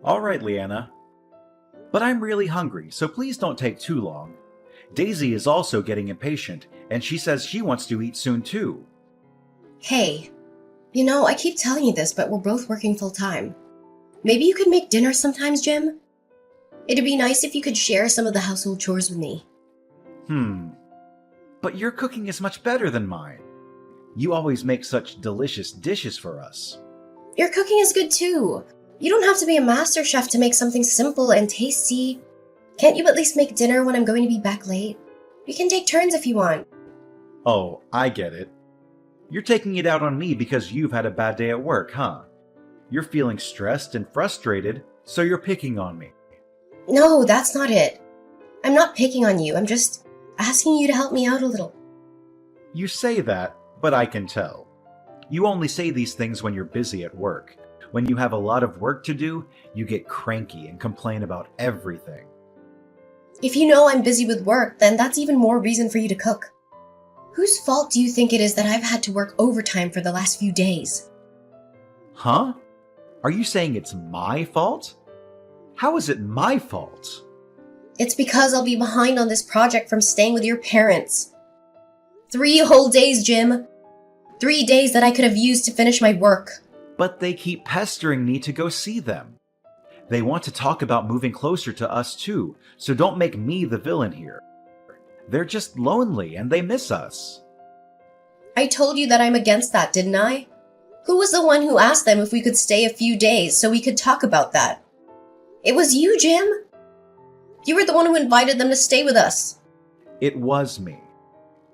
All right, Leanna. But I'm really hungry, so please don't take too long. Daisy is also getting impatient, and she says she wants to eat soon too. Hey, I keep telling you this, but we're both working full time. Maybe you could make dinner sometimes, Jim? It'd be nice if you could share some of the household chores with me. But your cooking is much better than mine. You always make such delicious dishes for us. Your cooking is good too. You don't have to be a master chef to make something simple and tasty. Can't you at least make dinner when I'm going to be back late? We can take turns if you want. Oh, I get it. You're taking it out on me because you've had a bad day at work, huh? You're feeling stressed and frustrated, so you're picking on me. No, that's not it. I'm not picking on you. I'm just asking you to help me out a little. You say that, but I can tell. You only say these things when you're busy at work. When you have a lot of work to do, you get cranky and complain about everything. If you know I'm busy with work, then that's even more reason for you to cook. Whose fault do you think it is that I've had to work overtime for the last few days? Huh? Are you saying it's my fault? How is it my fault? It's because I'll be behind on this project from staying with your parents. 3 whole days, Jim. 3 days that I could have used to finish my work. But they keep pestering me to go see them. They want to talk about moving closer to us too, so don't make me the villain here. They're just lonely and they miss us. I told you that I'm against that, didn't I? Who was the one who asked them if we could stay a few days so we could talk about that? It was you, Jim. You were the one who invited them to stay with us. It was me.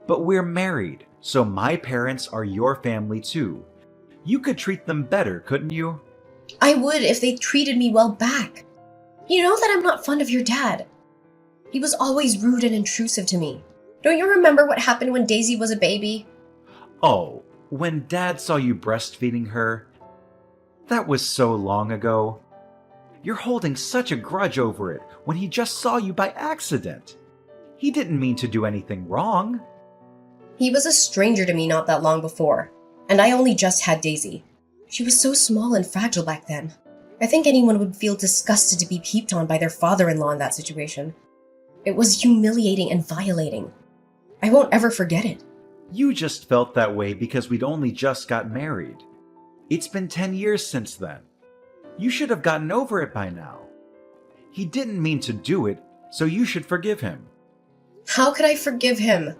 But we're married, so my parents are your family too. You could treat them better, couldn't you? I would if they treated me well back. You know that I'm not fond of your dad. He was always rude and intrusive to me. Don't you remember what happened when Daisy was a baby? Oh, when Dad saw you breastfeeding her? That was so long ago. You're holding such a grudge over it when he just saw you by accident. He didn't mean to do anything wrong. He was a stranger to me not that long before, and I only just had Daisy. She was so small and fragile back then. I think anyone would feel disgusted to be peeped on by their father-in-law in that situation. It was humiliating and violating. I won't ever forget it. You just felt that way because we'd only just got married. It's been 10 years since then. You should have gotten over it by now. He didn't mean to do it, so you should forgive him. How could I forgive him?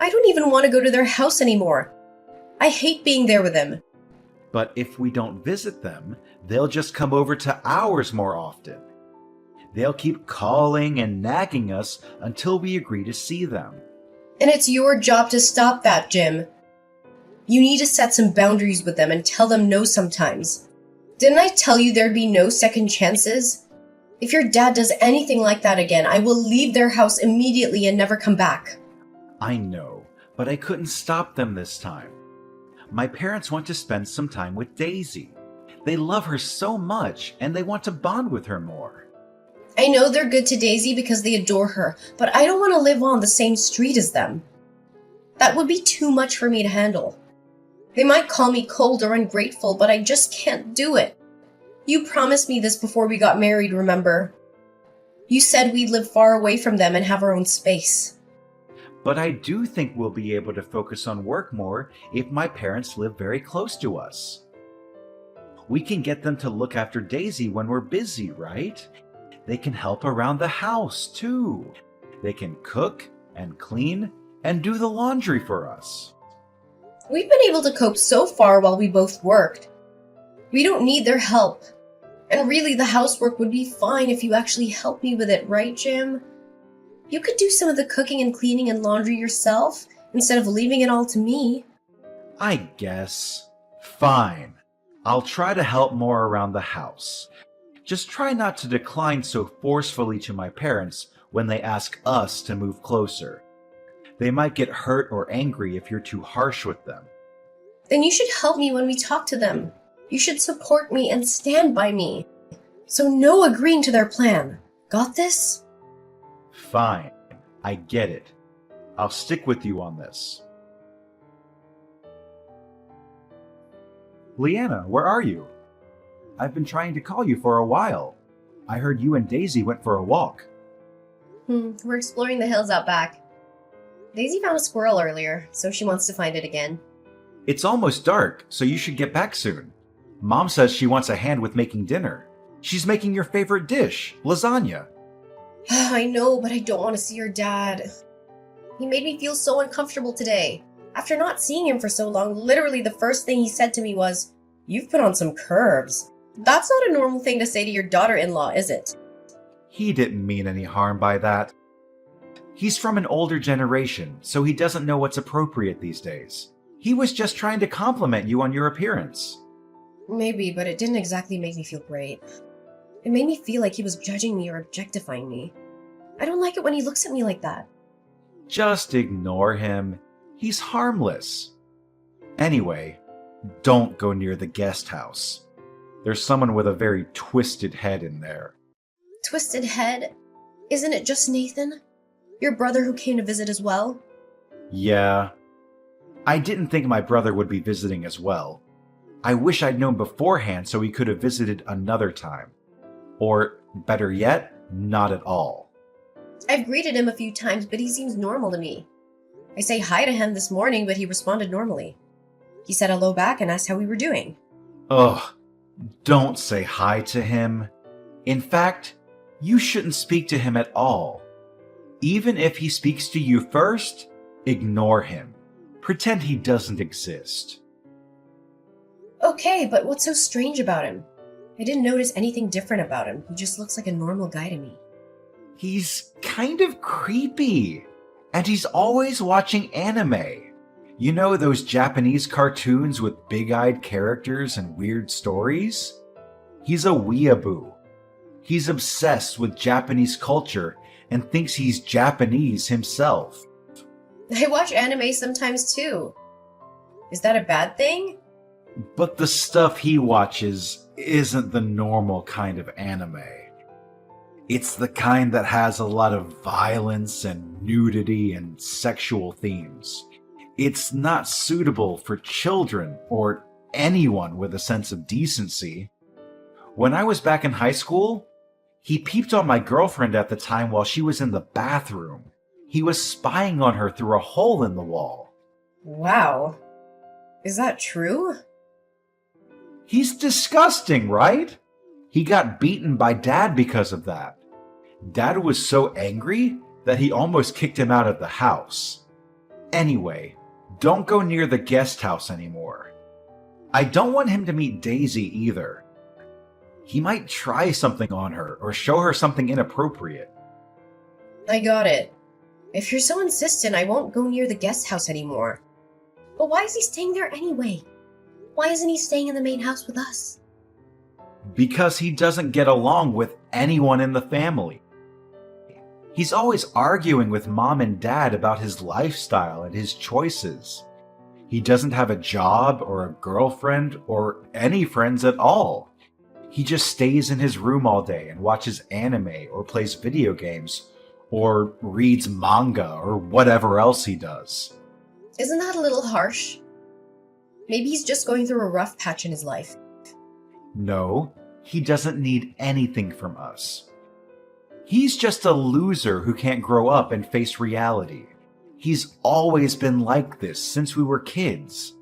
I don't even want to go to their house anymore. I hate being there with them. But if we don't visit them, they'll just come over to ours more often. They'll keep calling and nagging us until we agree to see them. And it's your job to stop that, Jim. You need to set some boundaries with them and tell them no sometimes. Didn't I tell you there'd be no second chances? If your dad does anything like that again, I will leave their house immediately and never come back. I know, but I couldn't stop them this time. My parents want to spend some time with Daisy. They love her so much, and they want to bond with her more. I know they're good to Daisy because they adore her, but I don't want to live on the same street as them. That would be too much for me to handle. They might call me cold or ungrateful, but I just can't do it. You promised me this before we got married, remember? You said we'd live far away from them and have our own space. But I do think we'll be able to focus on work more if my parents live very close to us. We can get them to look after Daisy when we're busy, right? They can help around the house, too. They can cook and clean and do the laundry for us. We've been able to cope so far while we both worked. We don't need their help. And really, the housework would be fine if you actually helped me with it, right, Jim? You could do some of the cooking and cleaning and laundry yourself, instead of leaving it all to me. I guess. Fine. I'll try to help more around the house. Just try not to decline so forcefully to my parents when they ask us to move closer. They might get hurt or angry if you're too harsh with them. Then you should help me when we talk to them. You should support me and stand by me. So no agreeing to their plan. Got this? Fine. I get it. I'll stick with you on this. Leanna, where are you? I've been trying to call you for a while. I heard you and Daisy went for a walk. We're exploring the hills out back. Daisy found a squirrel earlier, so she wants to find it again. It's almost dark, so you should get back soon. Mom says she wants a hand with making dinner. She's making your favorite dish, lasagna. I know, but I don't want to see your dad. He made me feel so uncomfortable today. After not seeing him for so long, literally the first thing he said to me was, "You've put on some curves." That's not a normal thing to say to your daughter-in-law, is it? He didn't mean any harm by that. He's from an older generation, so he doesn't know what's appropriate these days. He was just trying to compliment you on your appearance. Maybe, but it didn't exactly make me feel great. It made me feel like he was judging me or objectifying me. I don't like it when he looks at me like that. Just ignore him. He's harmless. Anyway, don't go near the guest house. There's someone with a very twisted head in there. Twisted head? Isn't it just Nathan? Your brother who came to visit as well? Yeah. I didn't think my brother would be visiting as well. I wish I'd known beforehand so he could have visited another time. Or, better yet, not at all. I've greeted him a few times, but he seems normal to me. I say hi to him this morning, but he responded normally. He said hello back and asked how we were doing. Ugh, don't say hi to him. In fact, you shouldn't speak to him at all. Even if he speaks to you first, ignore him. Pretend he doesn't exist. Okay, but what's so strange about him? I didn't notice anything different about him. He just looks like a normal guy to me. He's kind of creepy. And he's always watching anime. You know those Japanese cartoons with big-eyed characters and weird stories? He's a weeaboo. He's obsessed with Japanese culture and thinks he's Japanese himself. I watch anime sometimes too. Is that a bad thing? But the stuff he watches isn't the normal kind of anime. It's the kind that has a lot of violence and nudity and sexual themes. It's not suitable for children or anyone with a sense of decency. When I was back in high school, he peeped on my girlfriend at the time while she was in the bathroom. He was spying on her through a hole in the wall. Wow. Is that true? He's disgusting, right? He got beaten by Dad because of that. Dad was so angry that he almost kicked him out of the house. Anyway, don't go near the guest house anymore. I don't want him to meet Daisy either. He might try something on her or show her something inappropriate. I got it. If you're so insistent, I won't go near the guest house anymore. But why is he staying there anyway? Why isn't he staying in the main house with us? Because he doesn't get along with anyone in the family. He's always arguing with Mom and Dad about his lifestyle and his choices. He doesn't have a job or a girlfriend or any friends at all. He just stays in his room all day and watches anime or plays video games or reads manga or whatever else he does. Isn't that a little harsh? Maybe he's just going through a rough patch in his life. No, he doesn't need anything from us. He's just a loser who can't grow up and face reality. He's always been like this since we were kids.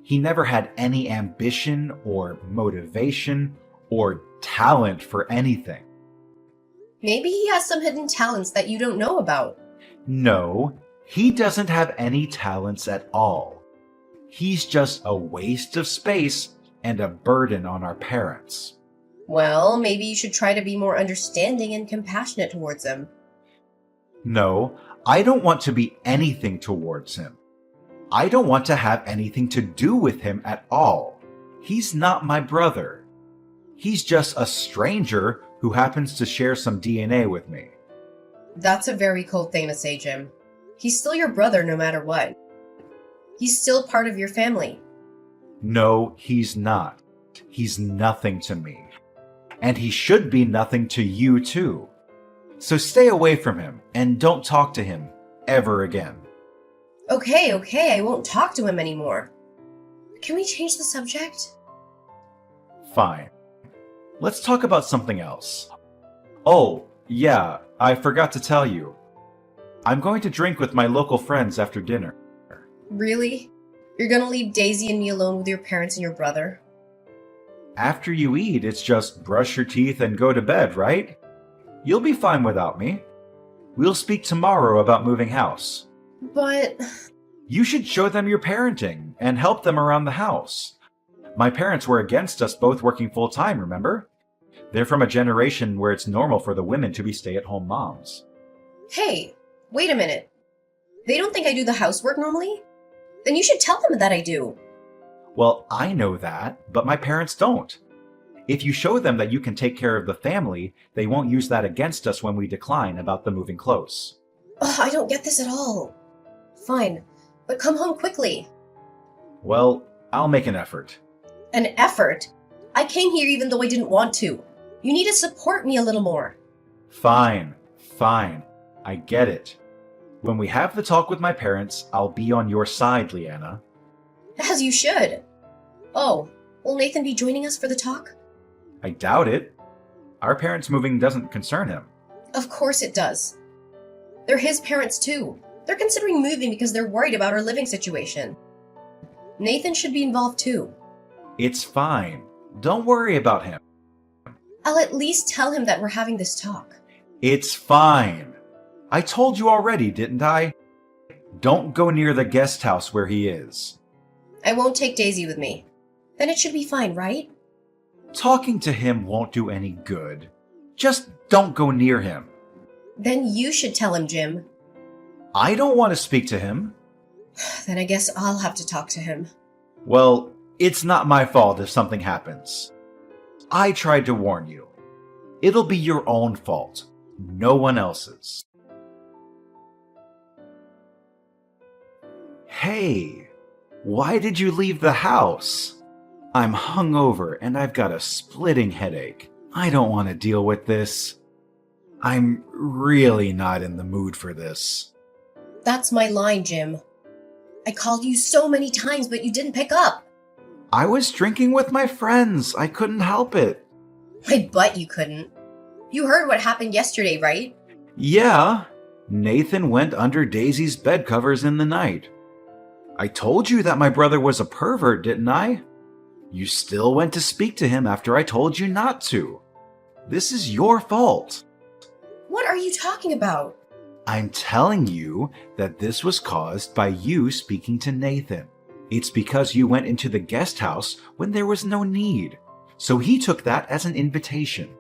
He never had any ambition or motivation or talent for anything. Maybe he has some hidden talents that you don't know about. No, he doesn't have any talents at all. He's just a waste of space and a burden on our parents. Well, maybe you should try to be more understanding and compassionate towards him. No, I don't want to be anything towards him. I don't want to have anything to do with him at all. He's not my brother. He's just a stranger who happens to share some DNA with me. That's a very cold thing to say, Jim. He's still your brother no matter what. He's still part of your family. No, he's not. He's nothing to me. And he should be nothing to you too. So stay away from him and don't talk to him ever again. Okay, I won't talk to him anymore. Can we change the subject? Fine. Let's talk about something else. Oh, yeah, I forgot to tell you. I'm going to drink with my local friends after dinner. Really? You're gonna leave Daisy and me alone with your parents and your brother? After you eat, it's just brush your teeth and go to bed, right? You'll be fine without me. We'll speak tomorrow about moving house. But... You should show them your parenting and help them around the house. My parents were against us both working full-time, remember? They're from a generation where it's normal for the women to be stay-at-home moms. Hey, wait a minute. They don't think I do the housework normally? Then you should tell them that I do. Well, I know that, but my parents don't. If you show them that you can take care of the family, they won't use that against us when we decline about the moving close. Ugh, I don't get this at all. Fine, but come home quickly. Well, I'll make an effort. An effort? I came here even though I didn't want to. You need to support me a little more. Fine. I get it. When we have the talk with my parents, I'll be on your side, Leanna. As you should. Oh, will Nathan be joining us for the talk? I doubt it. Our parents moving doesn't concern him. Of course it does. They're his parents too. They're considering moving because they're worried about our living situation. Nathan should be involved too. It's fine. Don't worry about him. I'll at least tell him that we're having this talk. It's fine. I told you already, didn't I? Don't go near the guest house where he is. I won't take Daisy with me. Then it should be fine, right? Talking to him won't do any good. Just don't go near him. Then you should tell him, Jim. I don't want to speak to him. Then I guess I'll have to talk to him. Well, it's not my fault if something happens. I tried to warn you. It'll be your own fault, no one else's. Hey, why did you leave the house? I'm hungover and I've got a splitting headache. I don't want to deal with this. I'm really not in the mood for this. That's my line, Jim. I called you so many times, but you didn't pick up. I was drinking with my friends. I couldn't help it. I bet you couldn't. You heard what happened yesterday, right? Yeah, Nathan went under Daisy's bed covers in the night. I told you that my brother was a pervert, didn't I? You still went to speak to him after I told you not to. This is your fault. What are you talking about? I'm telling you that this was caused by you speaking to Nathan. It's because you went into the guest house when there was no need. So he took that as an invitation.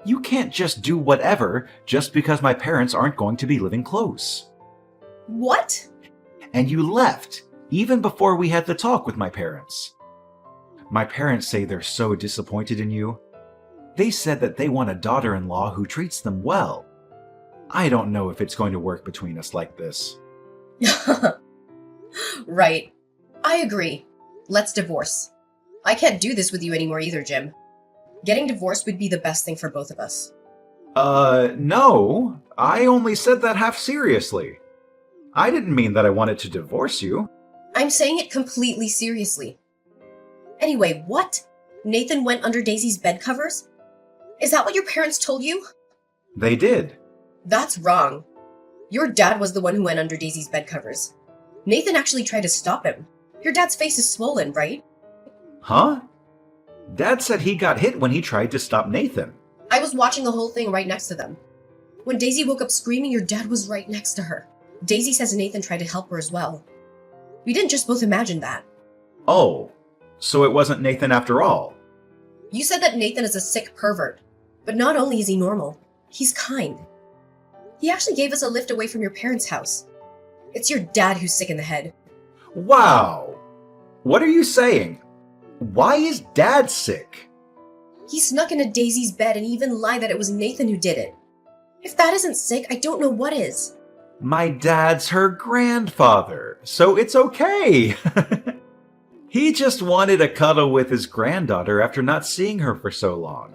You can't just do whatever just because my parents aren't going to be living close. What? And you left, even before we had the talk with my parents. My parents say they're so disappointed in you. They said that they want a daughter-in-law who treats them well. I don't know if it's going to work between us like this. Right. I agree. Let's divorce. I can't do this with you anymore either, Jim. Getting divorced would be the best thing for both of us. No. I only said that half seriously. I didn't mean that I wanted to divorce you. I'm saying it completely seriously. Anyway, what? Nathan went under Daisy's bed covers? Is that what your parents told you? They did. That's wrong. Your dad was the one who went under Daisy's bed covers. Nathan actually tried to stop him. Your dad's face is swollen, right? Huh? Dad said he got hit when he tried to stop Nathan. I was watching the whole thing right next to them. When Daisy woke up screaming, your dad was right next to her. Daisy says Nathan tried to help her as well. We didn't just both imagine that. Oh, so it wasn't Nathan after all. You said that Nathan is a sick pervert. But not only is he normal, he's kind. He actually gave us a lift away from your parents' house. It's your dad who's sick in the head. Wow! What are you saying? Why is Dad sick? He snuck into Daisy's bed and even lied that it was Nathan who did it. If that isn't sick, I don't know what is. My dad's her grandfather, so it's okay. He just wanted a cuddle with his granddaughter after not seeing her for so long.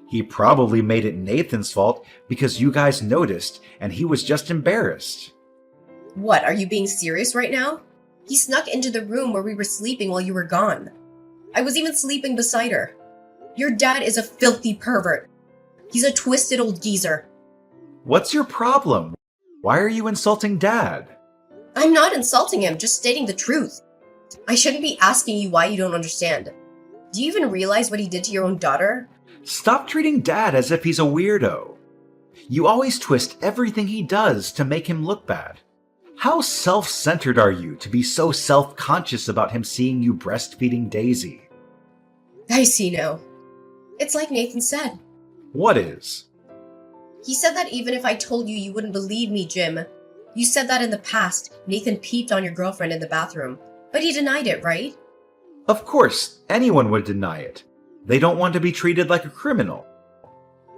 He probably made it Nathan's fault because you guys noticed and he was just embarrassed. What, are you being serious right now? He snuck into the room where we were sleeping while you were gone. I was even sleeping beside her. Your dad is a filthy pervert. He's a twisted old geezer. What's your problem? Why are you insulting Dad? I'm not insulting him, just stating the truth. I shouldn't be asking you why you don't understand. Do you even realize what he did to your own daughter? Stop treating Dad as if he's a weirdo. You always twist everything he does to make him look bad. How self-centered are you to be so self-conscious about him seeing you breastfeeding Daisy? I see now. It's like Nathan said. What is? He said that even if I told you, you wouldn't believe me, Jim. You said that in the past, Nathan peeped on your girlfriend in the bathroom. But he denied it, right? Of course, anyone would deny it. They don't want to be treated like a criminal.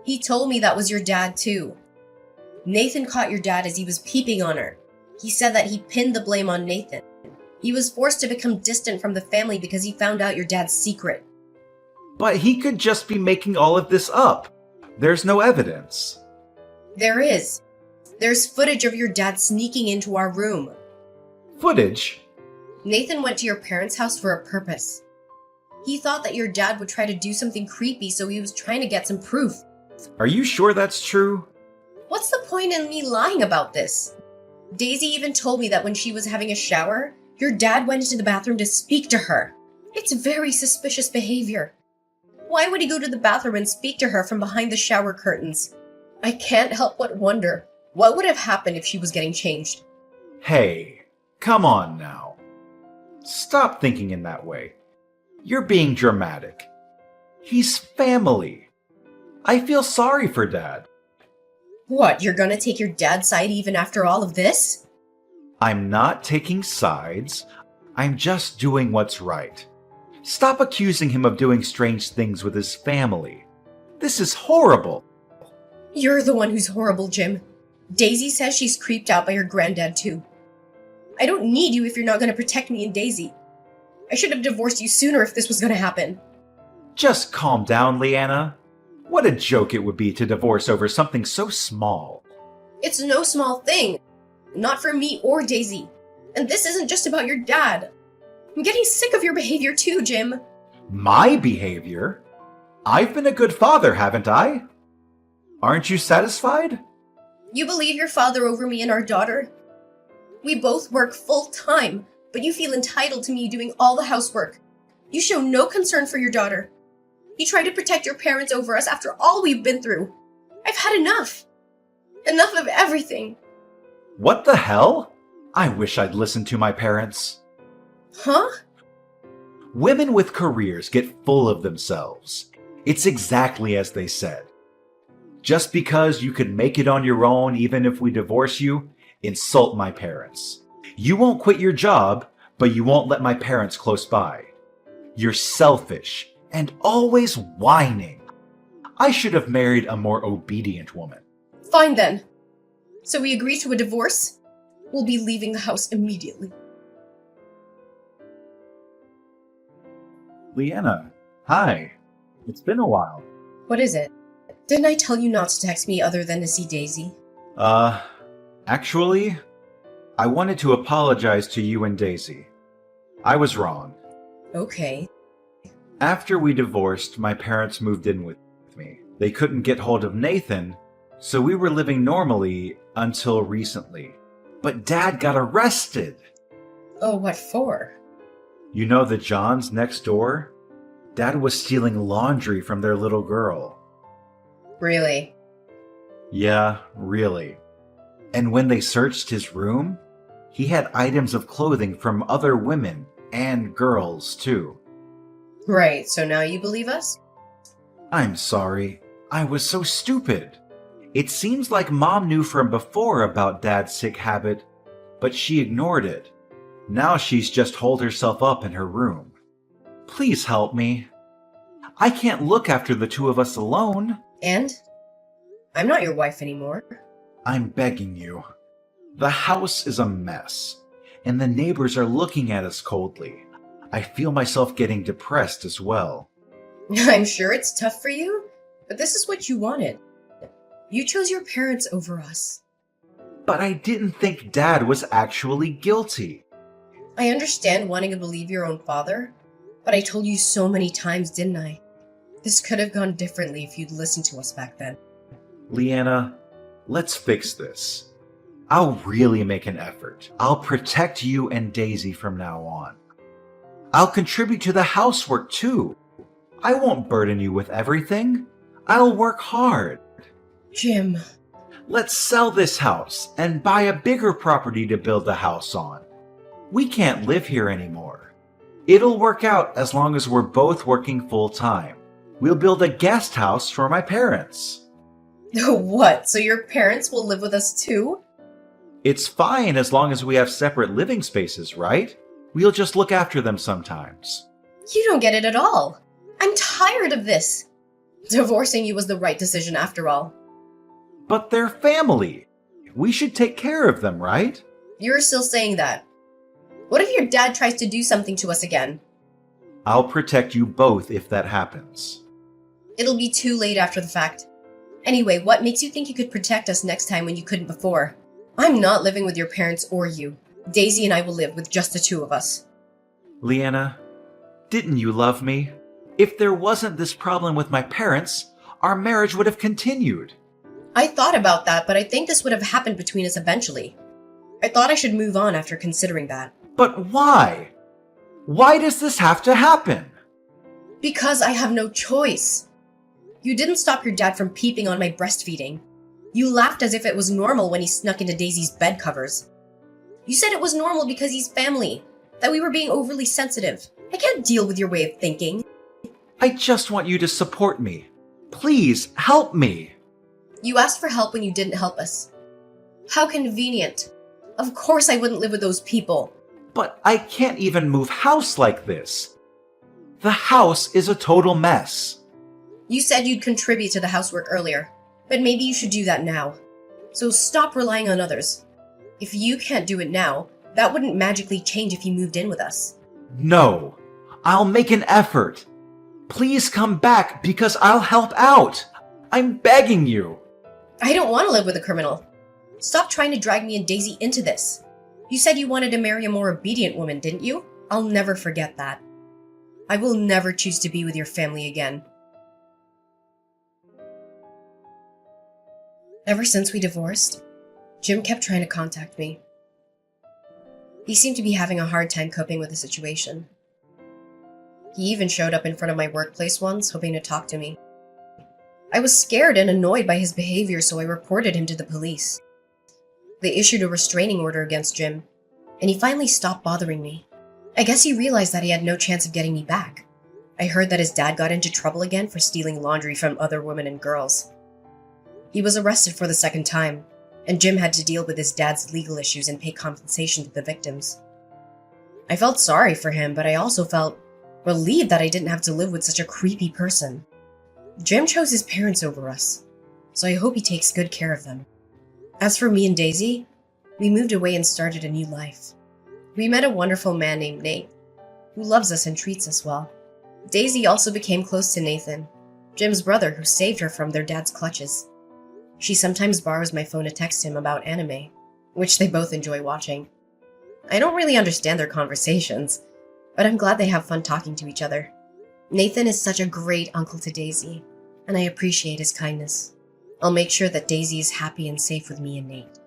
He told me that was your dad, too. Nathan caught your dad as he was peeping on her. He said that he pinned the blame on Nathan. He was forced to become distant from the family because he found out your dad's secret. But he could just be making all of this up. There's no evidence. There is. There's footage of your dad sneaking into our room. Footage? Nathan went to your parents' house for a purpose. He thought that your dad would try to do something creepy, so he was trying to get some proof. Are you sure that's true? What's the point in me lying about this? Daisy even told me that when she was having a shower, your dad went into the bathroom to speak to her. It's very suspicious behavior. Why would he go to the bathroom and speak to her from behind the shower curtains? I can't help but wonder, what would have happened if she was getting changed? Hey, come on now. Stop thinking in that way. You're being dramatic. He's family. I feel sorry for Dad. What, you're gonna take your dad's side even after all of this? I'm not taking sides. I'm just doing what's right. Stop accusing him of doing strange things with his family. This is horrible. You're the one who's horrible, Jim. Daisy says she's creeped out by your granddad, too. I don't need you if you're not going to protect me and Daisy. I should have divorced you sooner if this was going to happen. Just calm down, Leanna. What a joke it would be to divorce over something so small. It's no small thing. Not for me or Daisy. And this isn't just about your dad. I'm getting sick of your behavior too, Jim. My behavior? I've been a good father, haven't I? Aren't you satisfied? You believe your father over me and our daughter? We both work full-time, but you feel entitled to me doing all the housework. You show no concern for your daughter. You try to protect your parents over us after all we've been through. I've had enough. Enough of everything. What the hell? I wish I'd listened to my parents. Huh? Women with careers get full of themselves. It's exactly as they said. Just because you can make it on your own even if we divorce you, insult my parents. You won't quit your job, but you won't let my parents close by. You're selfish and always whining. I should have married a more obedient woman. Fine then. So we agree to a divorce? We'll be leaving the house immediately. Leanna, hi. It's been a while. What is it? Didn't I tell you not to text me other than to see Daisy? Actually, I wanted to apologize to you and Daisy. I was wrong. Okay. After we divorced, my parents moved in with me. They couldn't get hold of Nathan, so we were living normally until recently. But Dad got arrested! Oh, what for? You know the Johns next door? Dad was stealing laundry from their little girl. Really? Yeah, really. And when they searched his room, he had items of clothing from other women and girls, too. Right, so now you believe us? I'm sorry. I was so stupid. It seems like Mom knew from before about Dad's sick habit, but she ignored it. Now she's just holed herself up in her room. Please help me. I can't look after the two of us alone. And? I'm not your wife anymore. I'm begging you. The house is a mess, and the neighbors are looking at us coldly. I feel myself getting depressed as well. I'm sure it's tough for you, but this is what you wanted. You chose your parents over us. But I didn't think Dad was actually guilty. I understand wanting to believe your own father, but I told you so many times, didn't I? This could have gone differently if you'd listened to us back then. Leanna, let's fix this. I'll really make an effort. I'll protect you and Daisy from now on. I'll contribute to the housework too. I won't burden you with everything. I'll work hard. Jim. Let's sell this house and buy a bigger property to build the house on. We can't live here anymore. It'll work out as long as we're both working full time. We'll build a guest house for my parents. What? So your parents will live with us too? It's fine as long as we have separate living spaces, right? We'll just look after them sometimes. You don't get it at all. I'm tired of this. Divorcing you was the right decision after all. But they're family. We should take care of them, right? You're still saying that. What if your dad tries to do something to us again? I'll protect you both if that happens. It'll be too late after the fact. Anyway, what makes you think you could protect us next time when you couldn't before? I'm not living with your parents or you. Daisy and I will live with just the two of us. Leanna, didn't you love me? If there wasn't this problem with my parents, our marriage would have continued. I thought about that, but I think this would have happened between us eventually. I thought I should move on after considering that. But why? Why does this have to happen? Because I have no choice. You didn't stop your dad from peeping on my breastfeeding. You laughed as if it was normal when he snuck into Daisy's bed covers. You said it was normal because he's family, that we were being overly sensitive. I can't deal with your way of thinking. I just want you to support me. Please, help me. You asked for help when you didn't help us. How convenient. Of course I wouldn't live with those people. But I can't even move house like this. The house is a total mess. You said you'd contribute to the housework earlier, but maybe you should do that now. So stop relying on others. If you can't do it now, that wouldn't magically change if you moved in with us. No, I'll make an effort. Please come back because I'll help out. I'm begging you. I don't want to live with a criminal. Stop trying to drag me and Daisy into this. You said you wanted to marry a more obedient woman, didn't you? I'll never forget that. I will never choose to be with your family again. Ever since we divorced, Jim kept trying to contact me. He seemed to be having a hard time coping with the situation. He even showed up in front of my workplace once, hoping to talk to me. I was scared and annoyed by his behavior, so I reported him to the police. They issued a restraining order against Jim, and he finally stopped bothering me. I guess he realized that he had no chance of getting me back. I heard that his dad got into trouble again for stealing laundry from other women and girls. He was arrested for the second time, and Jim had to deal with his dad's legal issues and pay compensation to the victims. I felt sorry for him, but I also felt relieved that I didn't have to live with such a creepy person. Jim chose his parents over us, so I hope he takes good care of them. As for me and Daisy, we moved away and started a new life. We met a wonderful man named Nate, who loves us and treats us well. Daisy also became close to Nathan, Jim's brother who saved her from their dad's clutches. She sometimes borrows my phone to text him about anime, which they both enjoy watching. I don't really understand their conversations, but I'm glad they have fun talking to each other. Nathan is such a great uncle to Daisy, and I appreciate his kindness. I'll make sure that Daisy is happy and safe with me and Nate.